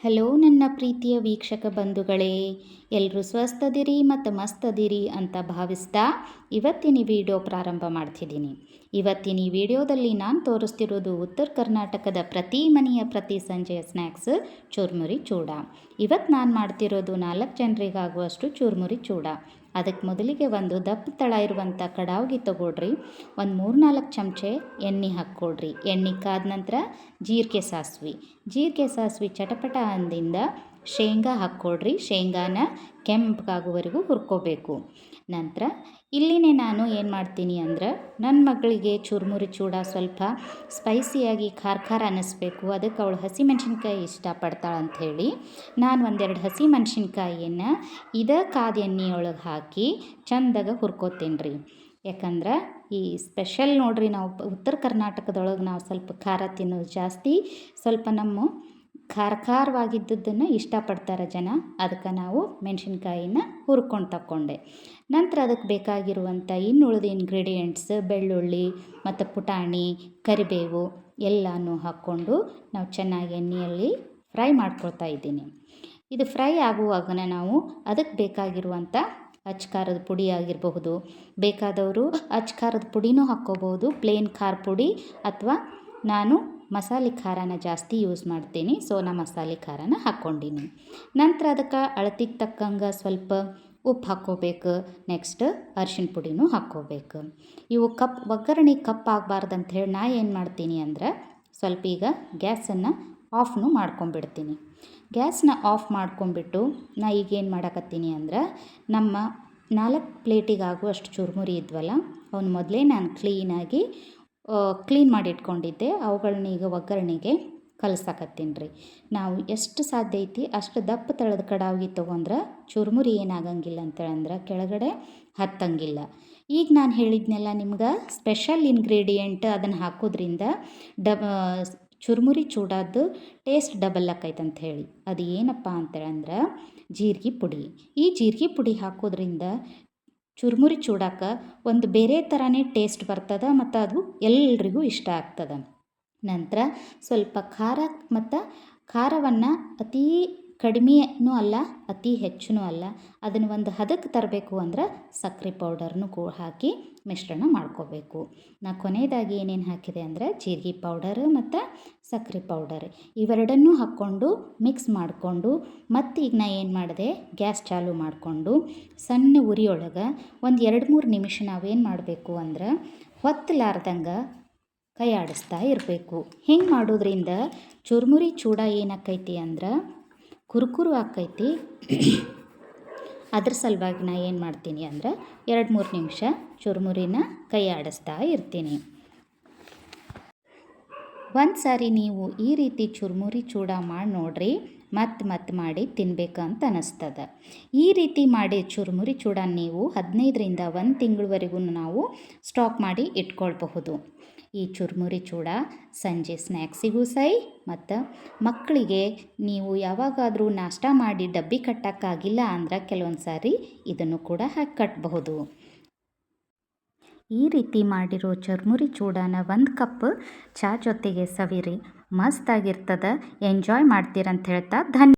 Hello ನನ್ನ ಪ್ರೀತಿಯ ವೀಕ್ಷಕ ಬಂಧುಗಳೇ, ಎಲ್ಲರೂ ಸ್ವಸ್ಥದಿರಿ ಮತ್ತು ಮಸ್ತದಿರಿ ಅಂತ ಭಾವಿಸ್ತಾ ಇವತ್ತಿನ ವಿಡಿಯೋ ಪ್ರಾರಂಭ ಮಾಡ್ತಿದ್ದೀನಿ. ಇವತ್ತಿನ ಈ ವಿಡಿಯೋದಲ್ಲಿ ನಾನು ತೋರಿಸ್ತಿರೋದು ಉತ್ತರ ಕರ್ನಾಟಕದ ಪ್ರತಿ ಮನೆಯ ಪ್ರತಿ ಸಂಜೆಯ ಸ್ನ್ಯಾಕ್ಸ್ ಚುರ್ಮುರಿ ಚೂಡ. ಇವತ್ತು ನಾನು ಮಾಡ್ತಿರೋದು 4 ಜನರಿಗಾಗುವಷ್ಟು ಚುರ್ಮುರಿ ಚೂಡ. ಅದಕ್ಕೆ ಮೊದಲಿಗೆ ಒಂದು ದಪ್ಪ ತಳ ಇರುವಂಥ ಕಡಾವಿಗೆ ತಗೊಳ್ರಿ. ಒಂದು 3-4 ಚಮಚೆ ಎಣ್ಣೆ ಹಾಕ್ಕೊಳ್ರಿ. ಎಣ್ಣೆ ಕಾದ ನಂತರ ಜೀರಿಗೆ ಸಾಸಿವೆ ಚಟಪಟ ಅಂದಿಂದ ಶೇಂಗಾ ಹಾಕ್ಕೊಳ್ರಿ. ಶೇಂಗಾನ ಕೆಂಪಗಾಗುವವರೆಗೂ ಹುರ್ಕೋಬೇಕು. ನಂತರ ಇಲ್ಲಿನೇ ನಾನು ಏನು ಮಾಡ್ತೀನಿ ಅಂದ್ರೆ, ನನ್ನ ಮಗಳಿಗೆ ಚುರ್ಮುರಿ ಚೂಡ ಸ್ವಲ್ಪ ಸ್ಪೈಸಿಯಾಗಿ ಖಾರ ಅನ್ನಿಸ್ಬೇಕು, ಅದಕ್ಕೆ ಅವಳು ಹಸಿಮೆಣ್ಸಿನ್ಕಾಯಿ ಇಷ್ಟಪಡ್ತಾಳೆ ಅಂಥೇಳಿ ನಾನು ಒಂದೆರಡು ಹಸಿಮೆಣ್ಸಿನ್ಕಾಯಿಯನ್ನು ಕಾದ ಎಣ್ಣೆಯೊಳಗೆ ಹಾಕಿ ಚಂದಾಗ ಹುರ್ಕೋತೀನಿ ರೀ. ಯಾಕಂದ್ರೆ ಈ ಸ್ಪೆಷಲ್ ನೋಡ್ರಿ, ನಾವು ಉತ್ತರ ಕರ್ನಾಟಕದೊಳಗೆ ನಾವು ಸ್ವಲ್ಪ ಖಾರ ತಿನ್ನೋದು ಜಾಸ್ತಿ, ಸ್ವಲ್ಪ ನಮ್ಮ ಖಾರವಾಗಿದ್ದನ್ನು ಇಷ್ಟಪಡ್ತಾರೆ ಜನ. ಅದಕ್ಕೆ ನಾವು ಮೆಣಸಿನ್ಕಾಯಿನ ಹುರ್ಕೊಂಡು ತಗೊಂಡೆ. ನಂತರ ಅದಕ್ಕೆ ಬೇಕಾಗಿರುವಂಥ ಇನ್ನುಳಿದ ಇಂಗ್ರೀಡಿಯೆಂಟ್ಸ್ ಬೆಳ್ಳುಳ್ಳಿ ಮತ್ತು ಪುಟಾಣಿ, ಕರಿಬೇವು ಎಲ್ಲನೂ ಹಾಕ್ಕೊಂಡು ನಾವು ಚೆನ್ನಾಗಿ ಎಣ್ಣೆಯಲ್ಲಿ ಫ್ರೈ ಮಾಡ್ಕೊಳ್ತಾ ಇದ್ದೀನಿ. ಇದು ಫ್ರೈ ಆಗುವಾಗ ನಾವು ಅದಕ್ಕೆ ಬೇಕಾಗಿರುವಂಥ ಅಚ್ಕಾರದ ಪುಡಿ ಆಗಿರಬಹುದು, ಬೇಕಾದವರು ಅಚ್ಕಾರದ ಪುಡಿನೂ ಹಾಕ್ಕೋಬಹುದು, ಪ್ಲೇನ್ ಖಾರ ಪುಡಿ, ಅಥವಾ ನಾನು ಮಸಾಲೆ ಖಾರನ ಜಾಸ್ತಿ ಯೂಸ್ ಮಾಡ್ತೀನಿ, ಸೊ ನಾನು ಮಸಾಲೆ ಖಾರನ ಹಾಕ್ಕೊಂಡಿನಿ. ನಂತರ ಅದಕ್ಕೆ ಅಳತೆಗೆ ತಕ್ಕಂಗೆ ಸ್ವಲ್ಪ ಉಪ್ಪು ಹಾಕ್ಕೋಬೇಕು. ನೆಕ್ಸ್ಟ್ ಅರಿಶಿನ ಪುಡಿನೂ ಹಾಕ್ಕೋಬೇಕು. ಇವು ಒಗ್ಗರಣೆ ಆಗಬಾರ್ದು ಅಂಥೇಳಿ ನಾ ಏನು ಮಾಡ್ತೀನಿ ಅಂದ್ರೆ, ಸ್ವಲ್ಪ ಈಗ ಗ್ಯಾಸನ್ನು ಆಫ್ನು ಮಾಡ್ಕೊಂಬಿಡ್ತೀನಿ. ಗ್ಯಾಸನ್ನ ಆಫ್ ಮಾಡ್ಕೊಂಬಿಟ್ಟು ನಾ ಈಗೇನು ಮಾಡಕತ್ತೀನಿ ಅಂದ್ರೆ, ನಮ್ಮ 4 ಪ್ಲೇಟಿಗೆ ಆಗುವಷ್ಟು ಚುರ್ಮುರಿ ಇದ್ವಲ್ಲ, ಅವನ್ನ ಮೊದಲೇ ನಾನು ಕ್ಲೀನ್ ಮಾಡಿ ಇಟ್ಕೊಂಡಿದ್ದೆ. ಅವುಗಳನ್ನ ಈಗ ಒಗ್ಗರಣೆಗೆ ಕಲಸಾಕತ್ತೀನಿ ರೀ. ನಾವು ಎಷ್ಟು ಸಾಧ್ಯ ಐತಿ ಅಷ್ಟು ದಪ್ಪ ತಳದ ಕಡಾವಿಗೆ ತೊಗೊಂಡ್ರೆ ಚುರ್ಮುರಿ ಏನಾಗಂಗಿಲ್ಲ ಅಂತೇಳಂದ್ರೆ ಕೆಳಗಡೆ ಹತ್ತಂಗಿಲ್ಲ. ಈಗ ನಾನು ಹೇಳಿದ್ನೆಲ್ಲ ನಿಮ್ಗೆ ಸ್ಪೆಷಲ್ ಇಂಗ್ರೀಡಿಯೆಂಟ್, ಅದನ್ನು ಹಾಕೋದ್ರಿಂದ ಚುರ್ಮುರಿ ಚೂಡಾದ್ದು ಟೇಸ್ಟ್ ಡಬಲ್ ಆಕೈತೆ ಅಂತ ಹೇಳಿ. ಅದು ಏನಪ್ಪ ಅಂತೇಳಂದ್ರೆ ಜೀರಿಗೆ ಪುಡಿ. ಈ ಜೀರಿಗೆ ಪುಡಿ ಹಾಕೋದ್ರಿಂದ ಚುರ್ಮುರಿ ಚೂಡಕ್ಕೆ ಒಂದು ಬೇರೆ ಥರನೇ ಟೇಸ್ಟ್ ಬರ್ತದೆ ಮತ್ತು ಅದು ಎಲ್ರಿಗೂ ಇಷ್ಟ ಆಗ್ತದೆ. ನಂತರ ಸ್ವಲ್ಪ ಖಾರವನ್ನು ಅತೀ ಕಡಿಮೆನೂ ಅಲ್ಲ, ಅತಿ ಹೆಚ್ಚೂ ಅಲ್ಲ, ಅದನ್ನು ಒಂದು ಹದಕ್ಕೆ ತರಬೇಕು ಅಂದ್ರೆ ಸಕ್ಕರೆ ಪೌಡರ್ನು ಹಾಕಿ ಮಿಶ್ರಣ ಮಾಡ್ಕೋಬೇಕು. ನಾ ಕೊನೆಯದಾಗಿ ಏನೇನು ಹಾಕಿದೆ ಅಂದರೆ ಜೀರಿಗೆ ಪೌಡರ್ ಮತ್ತು ಸಕ್ಕರೆ ಪೌಡರ್ ಇವೆರಡನ್ನೂ ಹಾಕ್ಕೊಂಡು ಮಿಕ್ಸ್ ಮಾಡಿಕೊಂಡು, ಮತ್ತು ಈಗ ನಾ ಏನು ಮಾಡಿದೆ, ಗ್ಯಾಸ್ ಚಾಲು ಮಾಡಿಕೊಂಡು ಸಣ್ಣ ಉರಿಯೊಳಗೆ ಒಂದು 2-3 ನಿಮಿಷ ನಾವೇನು ಮಾಡಬೇಕು ಅಂದ್ರೆ ಹೊತ್ತಲಾರ್ದಂಗೆ ಕೈ ಆಡಿಸ್ತಾ ಇರಬೇಕು. ಹಿಂಗೆ ಮಾಡೋದ್ರಿಂದ ಚುರ್ಮುರಿ ಚೂಡ ಏನಾಕೈತಿ ಅಂದ್ರೆ ಕುರುಕುರು ಆಕೈತಿ. ಅದ್ರ ಸಲುವಾಗಿ ನಾ ಏನು ಮಾಡ್ತೀನಿ ಅಂದ್ರೆ 2-3 ನಿಮಿಷ ಚುರ್ಮುರಿನ ಕೈ ಆಡಿಸ್ತಾ ಇರ್ತೀನಿ. ಒಂದು ಸಾರಿ ನೀವು ಈ ರೀತಿ ಚುರ್ಮುರಿ ಚೂಡ ಮಾಡಿ ನೋಡ್ರಿ, ಮತ್ತೆ ಮಾಡಿ ತಿನ್ಬೇಕಂತ ಅನ್ನಿಸ್ತದೆ. ಈ ರೀತಿ ಮಾಡಿ ಚುರ್ಮುರಿ ಚೂಡ ನೀವು 15ರಿಂದ 1 ತಿಂಗಳವರೆಗೂ ನಾವು ಸ್ಟಾಕ್ ಮಾಡಿ ಇಟ್ಕೊಳ್ಬಹುದು. ಈ ಚುರ್ಮುರಿ ಚೂಡ ಸಂಜೆ ಸ್ನ್ಯಾಕ್ಸಿಗೂ ಸೈ, ಮತ್ತು ಮಕ್ಕಳಿಗೆ ನೀವು ಯಾವಾಗಾದರೂ ನಾಷ್ಟ ಮಾಡಿ ಡಬ್ಬಿ ಕಟ್ಟೋಕ್ಕಾಗಿಲ್ಲ ಅಂದ್ರೆ ಕೆಲವೊಂದು ಸಾರಿ ಇದನ್ನು ಕೂಡ ಹಾಕಿ ಕಟ್ಟಬಹುದು. ಈ ರೀತಿ ಮಾಡಿರೋ ಚುರ್ಮುರಿ ಚೂಡನ 1 ಕಪ್ ಚಹಾ ಜೊತೆಗೆ ಸವಿರಿ, ಮಸ್ತಾಗಿರ್ತದೆ. ಎಂಜಾಯ್ ಮಾಡ್ತೀರಂತ ಹೇಳ್ತಾ